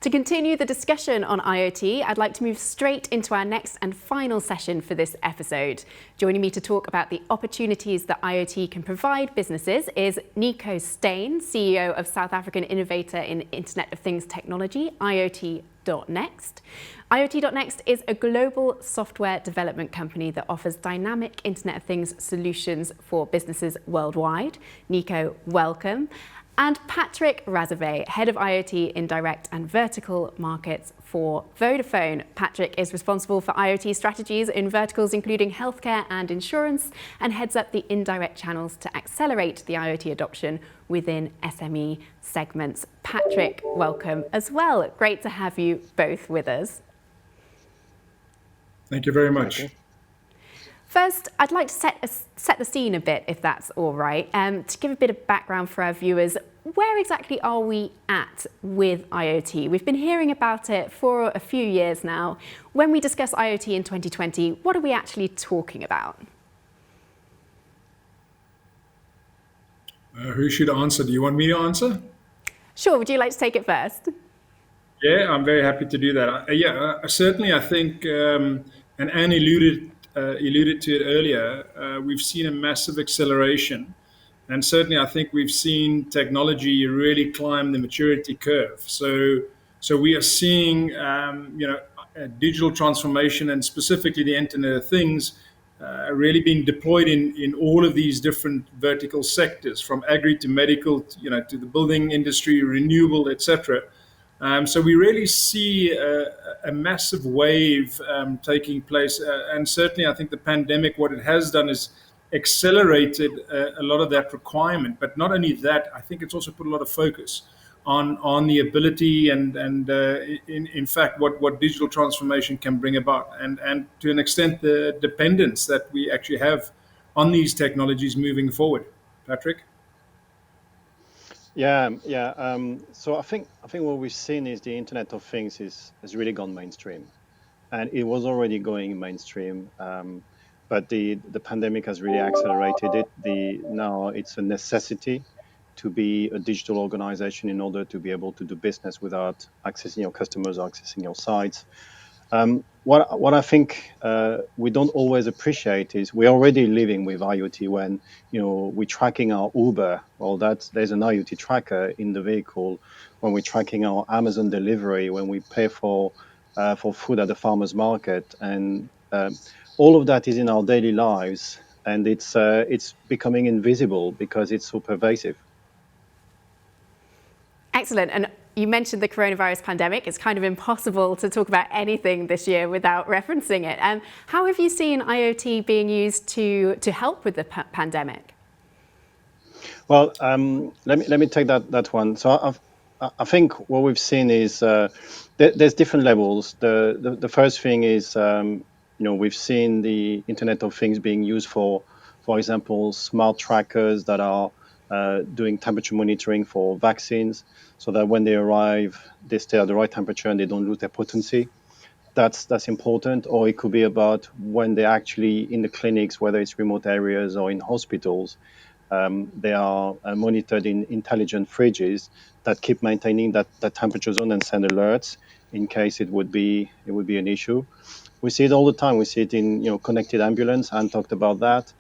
To continue the discussion on IoT, I'd like to move straight into our next and final session for this episode. Joining me to talk about the opportunities that IoT can provide businesses is Nico Steyn, CEO of South African innovator in Internet of Things technology, IoT.nxt. IoT.nxt is a global software development company that offers dynamic Internet of Things solutions for businesses worldwide. Nico, welcome. And Patrick Razavet, Head of IoT Indirect and Vertical Markets for Vodafone. Patrick is responsible for IoT strategies in verticals including healthcare and insurance, and heads up the indirect channels to accelerate the IoT adoption within SME segments. Patrick, welcome as well. Great to have you both with us. Thank you very much. First, I'd like to set the scene a bit, if that's all right, to give a bit of background for our viewers. Where exactly are we at with IoT? We've been hearing about it for a few years now. When we discuss IoT in 2020, what are we actually talking about? Who should answer? Do you want me to answer? Sure, would you like to take it first? Yeah, I'm very happy to do that. Certainly I think, and Anne alluded to it earlier, we've seen a massive acceleration. And certainly I think we've seen technology really climb the maturity curve. So we are seeing, digital transformation and specifically the Internet of Things really being deployed in all of these different vertical sectors, from agri to medical, to the building industry, renewable, etc. So we really see a massive wave taking place. And certainly I think the pandemic, what it has done is accelerated a lot of that requirement. But not only that, I think it's also put a lot of focus on the ability and in fact what digital transformation can bring about, and to an extent the dependence that we actually have on these technologies moving forward. Patrick? So I think what we've seen is the Internet of Things has really gone mainstream, and it was already going mainstream. But the pandemic has really accelerated it. Now it's a necessity to be a digital organization in order to be able to do business without accessing your customers or accessing your sites. What I think we don't always appreciate is we're already living with IoT when we're tracking our Uber. Well, there's an IoT tracker in the vehicle. When we're tracking our Amazon delivery, when we pay for food at the farmer's market, and all of that is in our daily lives, and it's becoming invisible because it's so pervasive. Excellent. And you mentioned the coronavirus pandemic. It's kind of impossible to talk about anything this year without referencing it. How have you seen IoT being used to help with the pandemic? Well, let me take that one. So I think what we've seen is there's different levels. The first thing is we've seen the Internet of Things being used for example, smart trackers that are doing temperature monitoring for vaccines, so that when they arrive, they stay at the right temperature and they don't lose their potency. That's important. Or it could be about when they're actually in the clinics, whether it's remote areas or in hospitals, they are monitored in intelligent fridges that keep maintaining that temperature zone and send alerts in case it would be an issue. We see it all the time. We see it in connected ambulance. Anne talked about that.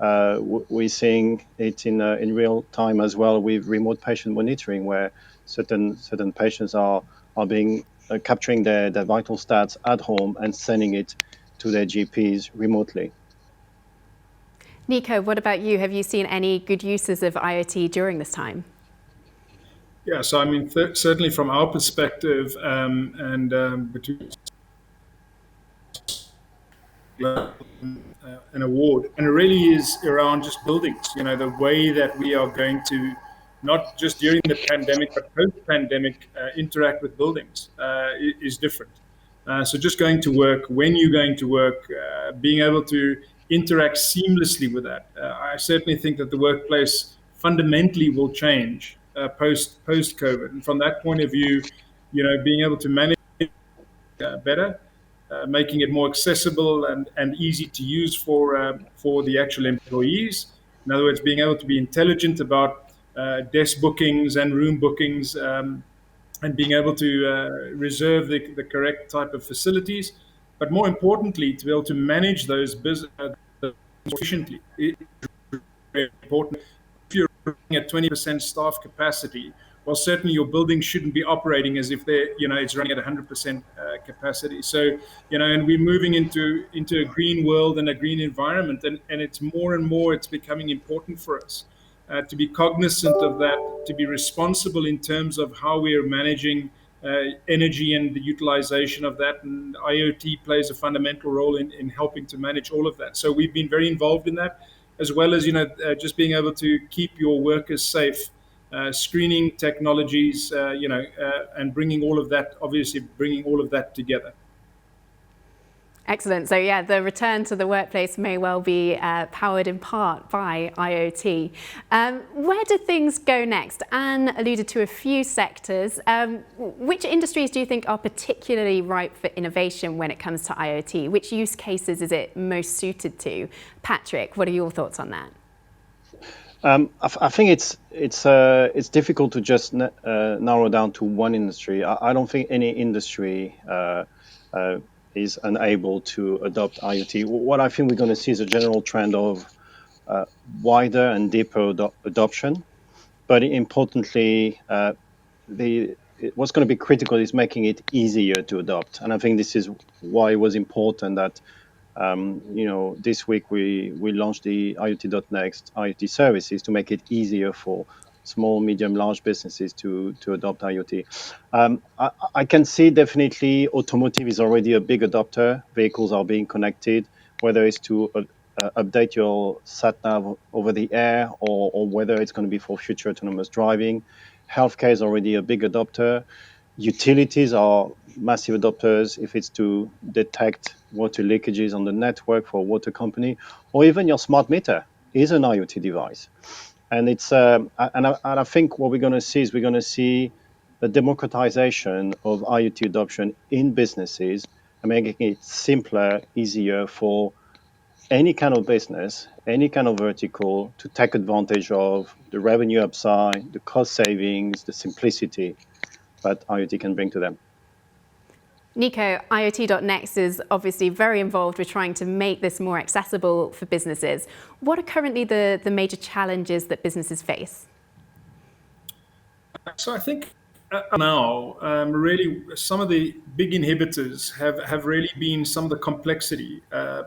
We're seeing it in real time as well with remote patient monitoring, where certain patients are being capturing their vital stats at home and sending it to their GPs remotely. Nico, what about you? Have you seen any good uses of IoT during this time? Yeah, so I mean, certainly from our perspective, between an award, and it really is around just buildings. The way that we are going to, not just during the pandemic but post-pandemic, interact with buildings is different. So just going to work, when you're going to work, being able to interact seamlessly with that. I certainly think that the workplace fundamentally will change post-COVID, and from that point of view, being able to manage better. Making it more accessible and easy to use for the actual employees. In other words, being able to be intelligent about desk bookings and room bookings, and being able to reserve the correct type of facilities, but more importantly, to be able to manage those business efficiently. It is very important. If you're running at 20% staff capacity, well, certainly your building shouldn't be operating as if it's running at 100% capacity. So, and we're moving into a green world and a green environment, and it's more and more, it's becoming important for us to be cognizant of that, to be responsible in terms of how we are managing energy and the utilization of that. And IoT plays a fundamental role in helping to manage all of that. So we've been very involved in that, as well as just being able to keep your workers safe, screening technologies, and bringing all of that, obviously bringing all of that together. Excellent. So yeah, the return to the workplace may well be powered in part by IoT. Where do things go next? Anne alluded to a few sectors. Which industries do you think are particularly ripe for innovation when it comes to IoT? Which use cases is it most suited to? Patrick, what are your thoughts on that? I think it's difficult to just narrow down to one industry. I don't think any industry is unable to adopt IoT. What I think we're going to see is a general trend of wider and deeper adoption. But importantly, what's going to be critical is making it easier to adopt. And I think this is why it was important that this week we launched the IoT.nxt IoT services to make it easier for small, medium, large businesses to adopt IoT. I can see definitely automotive is already a big adopter. Vehicles are being connected, whether it's to update your sat-nav over the air or whether it's going to be for future autonomous driving. Healthcare is already a big adopter. Utilities are massive adopters if it's to detect water leakages on the network for a water company, or even your smart meter is an IoT device. And it's I think what we're going to see is we're going to see the democratization of IoT adoption in businesses and making it simpler, easier for any kind of business, any kind of vertical to take advantage of the revenue upside, the cost savings, the simplicity that IoT can bring to them. Nico, IoT.nxt is obviously very involved with trying to make this more accessible for businesses. What are currently the major challenges that businesses face? So I think now, really, some of the big inhibitors have really been some of the complexity,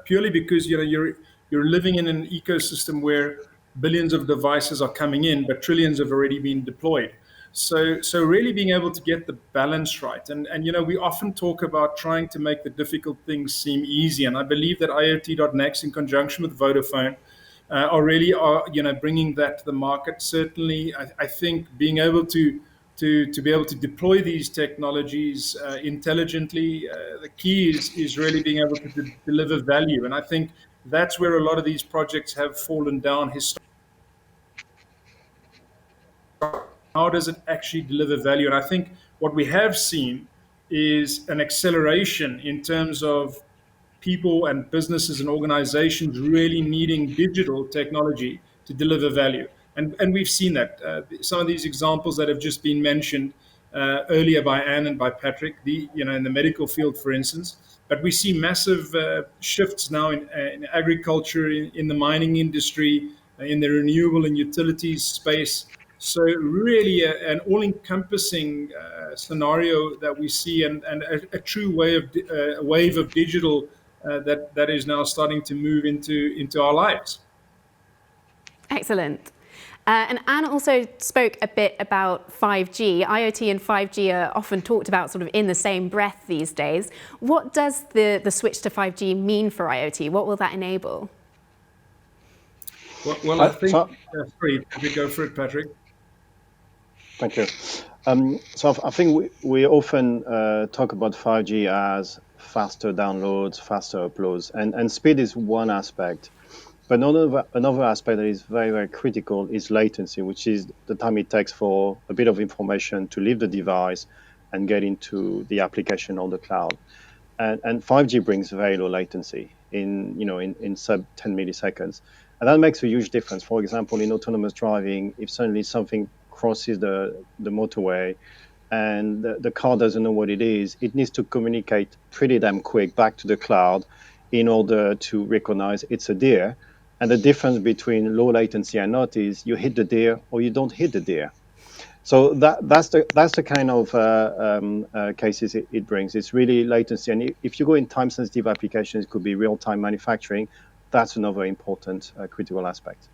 purely because you're living in an ecosystem where billions of devices are coming in, but trillions have already been deployed. So really being able to get the balance right, and we often talk about trying to make the difficult things seem easy, and I believe that IoT.nxt in conjunction with Vodafone are bringing that to the market. Certainly, I think being able to be able to deploy these technologies intelligently, the key is really being able to deliver value, and I think that's where a lot of these projects have fallen down historically. How does it actually deliver value? And I think what we have seen is an acceleration in terms of people and businesses and organizations really needing digital technology to deliver value. And we've seen that. Some of these examples that have just been mentioned earlier by Anne and by Patrick, in the medical field, for instance. But we see massive shifts now in agriculture, in the mining industry, in the renewable and utilities space. So really an all-encompassing scenario that we see, and a true wave of digital that is now starting to move into our lives. Excellent. And Anne also spoke a bit about 5G. IoT and 5G are often talked about sort of in the same breath these days. What does the switch to 5G mean for IoT? What will that enable? Well, I think... sorry, we go for it, Patrick. Thank you. So I think we often talk about 5G as faster downloads, faster uploads, and speed is one aspect. But another aspect that is very, very critical is latency, which is the time it takes for a bit of information to leave the device and get into the application on the cloud. And 5G brings very low latency in sub 10 milliseconds. And that makes a huge difference. For example, in autonomous driving, if suddenly something crosses the motorway, and the car doesn't know what it is, it needs to communicate pretty damn quick back to the cloud in order to recognize it's a deer. And the difference between low latency and not is you hit the deer or you don't hit the deer. So that's the kind of cases it brings. It's really latency, and if you go in time sensitive applications, it could be real time manufacturing. That's another important critical aspect.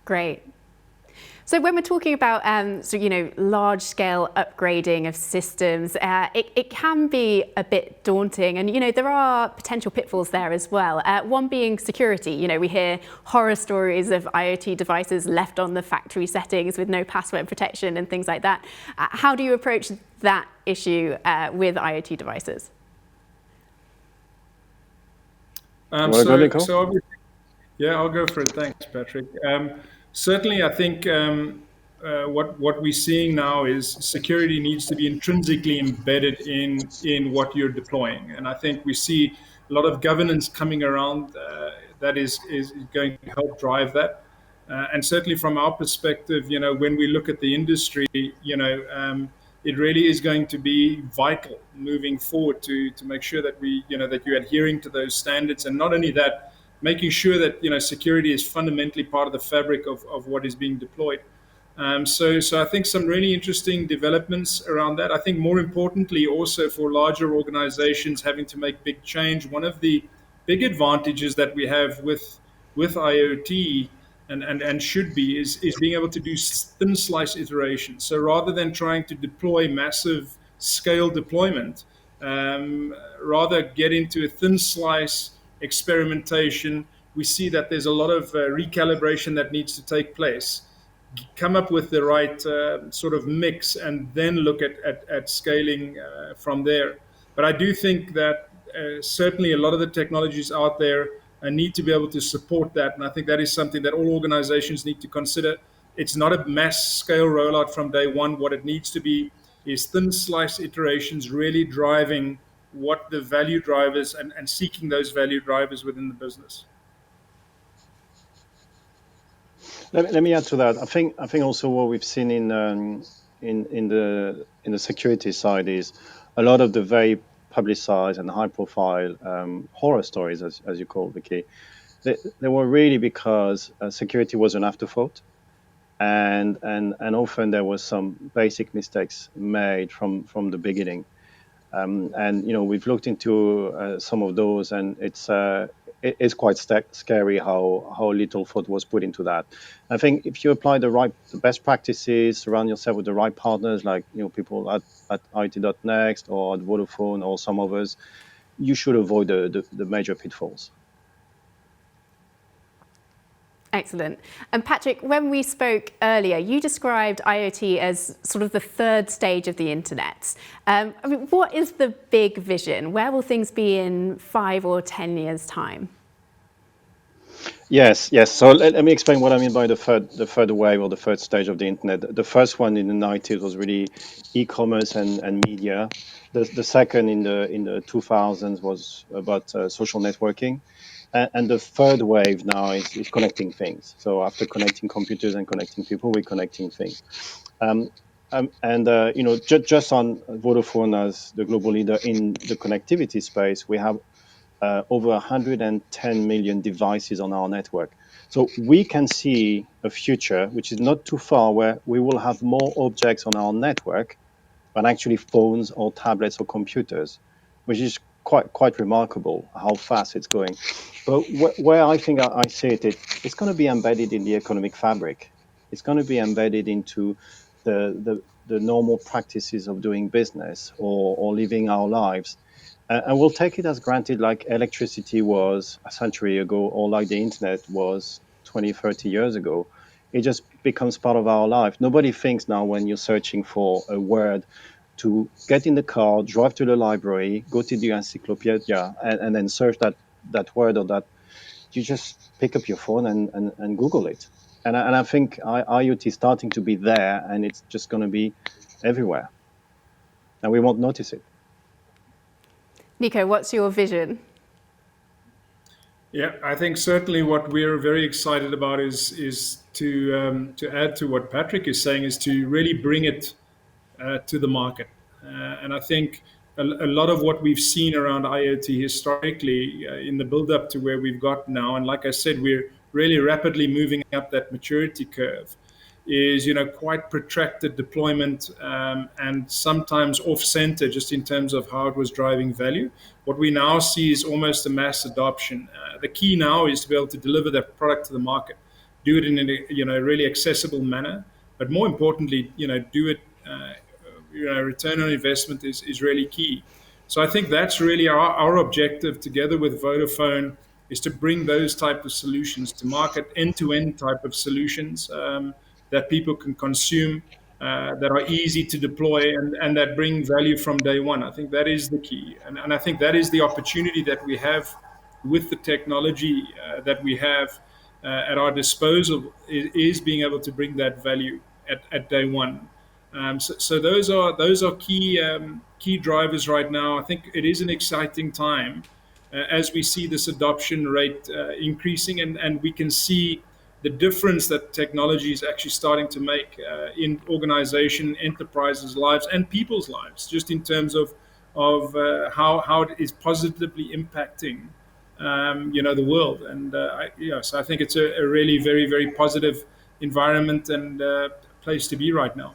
Great. So when we're talking about large-scale upgrading of systems, it can be a bit daunting, and there are potential pitfalls there as well. One being security. We hear horror stories of IoT devices left on the factory settings with no password protection and things like that. How do you approach that issue with IoT devices? So obviously, yeah, I'll go for it. Thanks, Patrick. Certainly, I think what we're seeing now is security needs to be intrinsically embedded in what you're deploying, and I think we see a lot of governance coming around that is going to help drive that. And certainly, from our perspective, when we look at the industry, it really is going to be vital moving forward to make sure that that you're adhering to those standards, and not only that, making sure that security is fundamentally part of the fabric of what is being deployed. So I think some really interesting developments around that. I think more importantly, also for larger organizations having to make big change, one of the big advantages that we have with IoT and should be is being able to do thin slice iterations. So rather than trying to deploy massive scale deployment, rather get into a thin slice experimentation. We see that there's a lot of recalibration that needs to take place. Come up with the right sort of mix, and then look at scaling from there. But I do think that certainly a lot of the technologies out there need to be able to support that, and I think that is something that all organizations need to consider. It's not a mass scale rollout from day one. What it needs to be is thin slice iterations, really driving what the value drivers and seeking those value drivers within the business. Let me add to that. I think also what we've seen in the security side is a lot of the very publicized and high profile horror stories, as you call the key. They were really because security was an afterthought, and often there was some basic mistakes made from the beginning. And we've looked into some of those, and it's quite scary how little thought was put into that. I think if you apply the best practices, surround yourself with the right partners, like people at IoT.nxt or at Vodafone or some others, you should avoid the major pitfalls. Excellent. And Patrick, when we spoke earlier, you described IoT as sort of the third stage of the internet. What is the big vision? Where will things be in 5 or 10 years' time? Yes. So let me explain what I mean by the third wave or the third stage of the internet. The first one in the 90s was really e-commerce and media. The second in the 2000s was about social networking. And the third wave now is connecting things. So after connecting computers and connecting people, we're connecting things. Just on Vodafone as the global leader in the connectivity space, we have over 110 million devices on our network. So we can see a future which is not too far, where we will have more objects on our network than actually phones or tablets or computers, which is quite remarkable how fast it's going. But where I think I see it's going to be embedded in the economic fabric. It's going to be embedded into the normal practices of doing business or living our lives. And we'll take it as granted, like electricity was a century ago, or like the internet was 20, 30 years ago. It just becomes part of our life. Nobody thinks now when you're searching for a word to get in the car, drive to the library, go to the encyclopedia, and then search that word or that. You just pick up your phone and Google it. And I think IoT is starting to be there, and it's just going to be everywhere. And we won't notice it. Nico, what's your vision? Yeah, I think certainly what we're very excited about is to add to what Patrick is saying, is to really bring it to the market. And I think a lot of what we've seen around IoT historically in the build up to where we've got now, and like I said, we're really rapidly moving up that maturity curve, is quite protracted deployment, and sometimes off center just in terms of how it was driving value. What we now see is almost a mass adoption. The key now is to be able to deliver that product to the market, do it in a really accessible manner, but more importantly, do it. Return on investment is really key. So I think that's really our objective together with Vodafone, is to bring those type of solutions to market, end-to-end type of solutions that people can consume, that are easy to deploy, and that bring value from day one. I think that is the key. And I think that is the opportunity that we have with the technology that we have at our disposal, is being able to bring that value at day one. So those are key drivers right now. I think it is an exciting time as we see this adoption rate increasing, and we can see the difference that technology is actually starting to make in organization, enterprises' lives, and people's lives, just in terms of how it is positively impacting the world. And so I think it's a really very, very positive environment and place to be right now.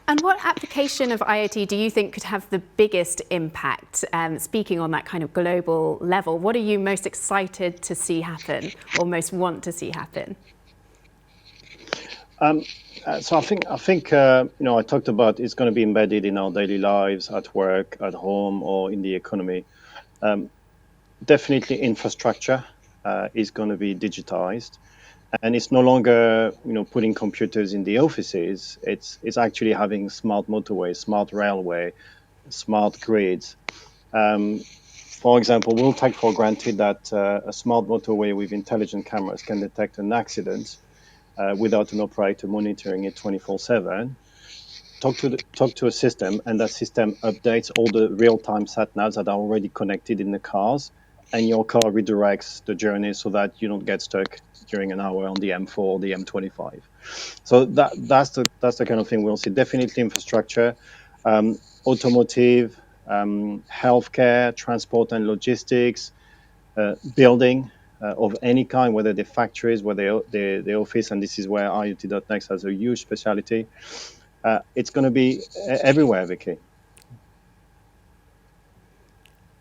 And what application of IoT do you think could have the biggest impact? Speaking on that kind of global level, what are you most excited to see happen, or most want to see happen? So I think I talked about it's going to be embedded in our daily lives, at work, at home, or in the economy. Definitely, infrastructure is going to be digitized. And it's no longer, putting computers in the offices. It's actually having smart motorways, smart railway, smart grids. For example, we'll take for granted that a smart motorway with intelligent cameras can detect an accident without an operator monitoring it 24/7. Talk to a system, and that system updates all the real-time sat navs that are already connected in the cars, and your car redirects the journey so that you don't get stuck during an hour on the M4 or the M25. So that's the kind of thing we'll see. Definitely infrastructure, automotive, healthcare, transport and logistics, building of any kind, whether they're factories, whether they're office, and this is where IoT.nxt has a huge speciality. It's going to be everywhere, Vicky.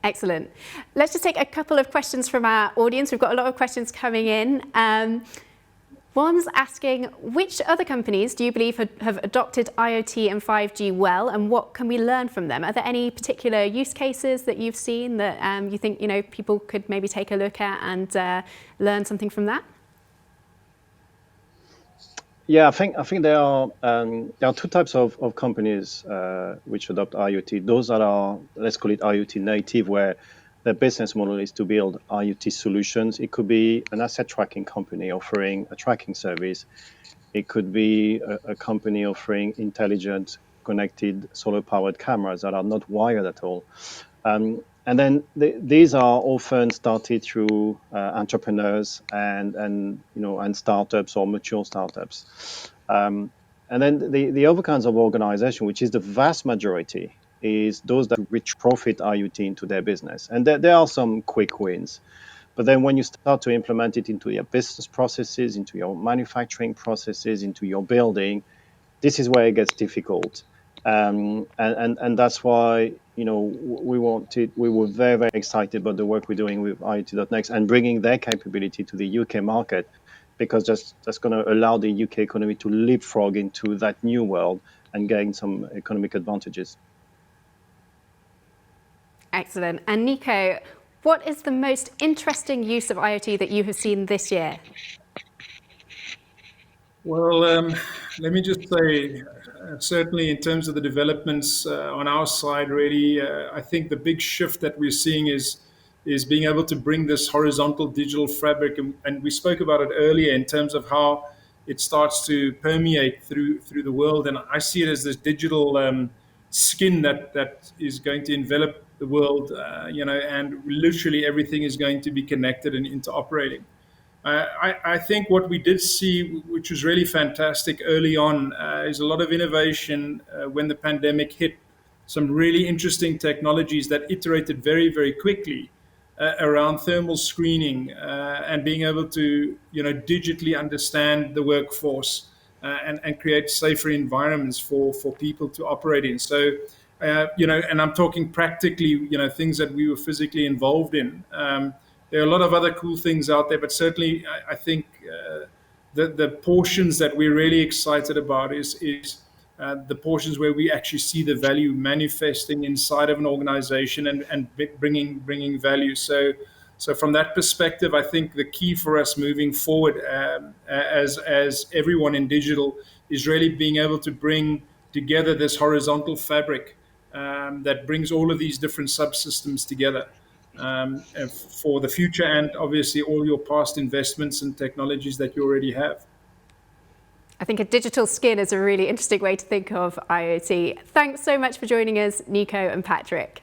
Excellent. Let's just take a couple of questions from our audience. We've got a lot of questions coming in. One's asking, which other companies do you believe have adopted IoT and 5G well, and what can we learn from them? Are there any particular use cases that you've seen that you think people could maybe take a look at and learn something from that? Yeah, I think there are two types of companies which adopt IoT. Those that are, let's call it IoT native, where their business model is to build IoT solutions. It could be an asset tracking company offering a tracking service. It could be a company offering intelligent, connected, solar-powered cameras that are not wired at all. And then these are often started through entrepreneurs and startups or mature startups. And then the other kinds of organization, which is the vast majority, is those that reach profit IoT into their business. And there are some quick wins. But then when you start to implement it into your business processes, into your manufacturing processes, into your building, this is where it gets difficult. And that's why we were very, very excited about the work we're doing with IoT.nxt and bringing their capability to the UK market, because that's going to allow the UK economy to leapfrog into that new world and gain some economic advantages. Excellent. And Nico, what is the most interesting use of IoT that you have seen this year? Well, let me just say, certainly in terms of the developments on our side, really, I think the big shift that we're seeing is being able to bring this horizontal digital fabric, and we spoke about it earlier in terms of how it starts to permeate through the world, and I see it as this digital skin that is going to envelop the world, and literally everything is going to be connected and interoperating. I think what we did see, which was really fantastic early on, is a lot of innovation when the pandemic hit. Some really interesting technologies that iterated very, very quickly around thermal screening and being able to, digitally understand the workforce and create safer environments for people to operate in. So, and I'm talking practically, things that we were physically involved in. There are a lot of other cool things out there, but certainly I think the portions that we're really excited about is the portions where we actually see the value manifesting inside of an organization and bringing value. So from that perspective, I think the key for us moving forward, as everyone in digital, is really being able to bring together this horizontal fabric that brings all of these different subsystems together for the future, and obviously all your past investments and technologies that you already have. I think a digital skin is a really interesting way to think of IoT. Thanks so much for joining us, Nico and Patrick.